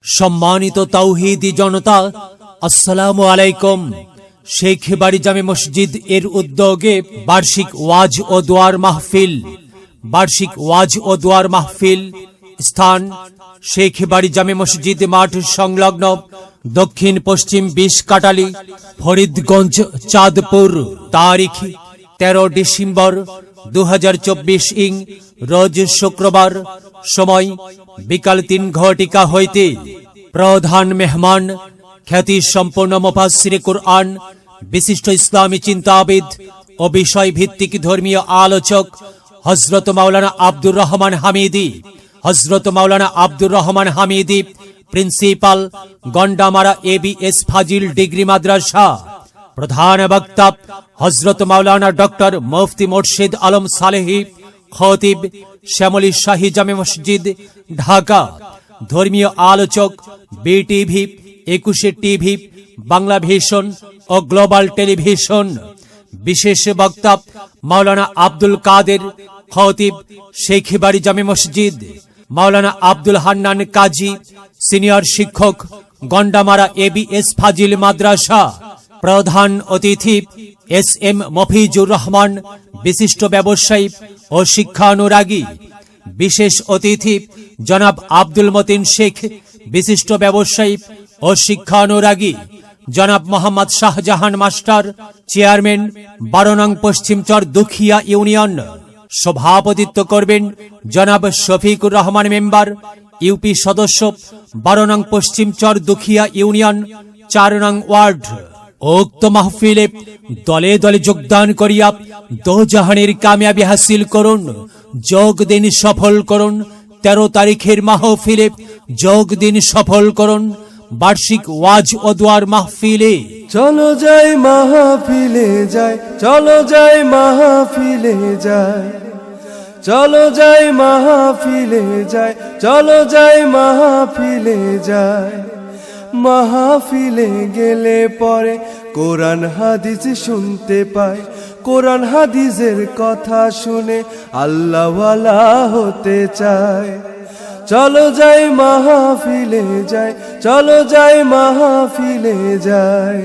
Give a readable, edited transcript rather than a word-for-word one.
সম্মানিত তাওহীদি জনতা, আসসালামু আলাইকুম। শেখ বাড়ি জামে মসজিদ এর উদ্যোগে বার্ষিক ওয়াজ ও দোয়ার মাহফিল স্থান শেখ বাড়ি জামে মসজিদ মাঠ সংলগ্ন দক্ষিণ পশ্চিম 20 কাটালি, ফরিদগঞ্জ, চাঁদপুর। তারিখ 13 ডিসেম্বর 2024 রোজ শুক্রবার। সময় বিকাল 3 ঘটিকা হইতে। প্রধান মেহমান খ্যাতি সম্পন্ন মুফাসসিরে কুরআন, বিশিষ্ট ইসলামী চিন্তাবিদ ও বিষয় ভিত্তিক ধর্মীয় আলোচক হযরত মাওলানা আব্দুর রহমান হামিদি, প্রিন্সিপাল, গন্ডামারা ABS ফাজিল ডিগ্রি মাদ্রাসা। প্রধান বক্তা হযরত মাওলানা ডক্টর মুফতি মুর্শিদ আলম সালেহী, খতিব, শ্যামলী শাহী জামে মসজিদ, ঢাকা। ধর্মীয় আলোচক BTV, 21 টিভি, বাংলা ভিশন ও গ্লোবাল টেলিভিশন। বিশেষ বক্তা মাওলানা আব্দুল কাদের, খতিব, শেখ বাড়ি জামে মসজিদ। মাওলানা আব্দুল হান্নান কাজী, সিনিয়র শিক্ষক, গন্ডামারা ABS ফাজিল মাদ্রাসা। প্রধান অতিথি SM মফিজুর রহমান, বিশিষ্ট ব্যবসায়ী ও শিক্ষানুরাগী। বিশেষ অতিথি জনাব আব্দুল মতিন শেখ, বিশিষ্ট ব্যবসায়ী ও শিক্ষানুরাগী। জনাব মোহাম্মদ শাহজাহান মাস্টার, চেয়ারম্যান, 12 নং পশ্চিম চর, দুখিয়া ইউনিয়ন। সভাপতিত্ব করবেন জনাব শফিকুর রহমান মেম্বার, ইউপি সদস্য, 12 নং পশ্চিম চর, দুখিয়া ইউনিয়ন, 4 নং ওয়ার্ড। উক্ত মাহফিলে দলে দলে যোগদান করিয়া দোজাহানের কামিয়াবি হাসিল করুন। যোগ দিন, সফল করুন। 13 তারিখের মাহফিলে যোগ দিন, সফল করুন। বার্ষিক ওয়াজ ও দোয়ার মাহফিলে চলো যাই মাহফিলে যাই, চলো যাই মাহফিলে যাই, চলো যাই মাহফিলে যাই, চলো যাই মাহফিলে যাই। মাহফিলে গেলে পরে কোরআন হাদিস শুনতে পাই, কোরআন হাদিসের কথা শুনে আল্লাহওয়ালা হতে চায়। চলো যাই মাহফিলে যাই, চলো যাই মাহফিলে যাই।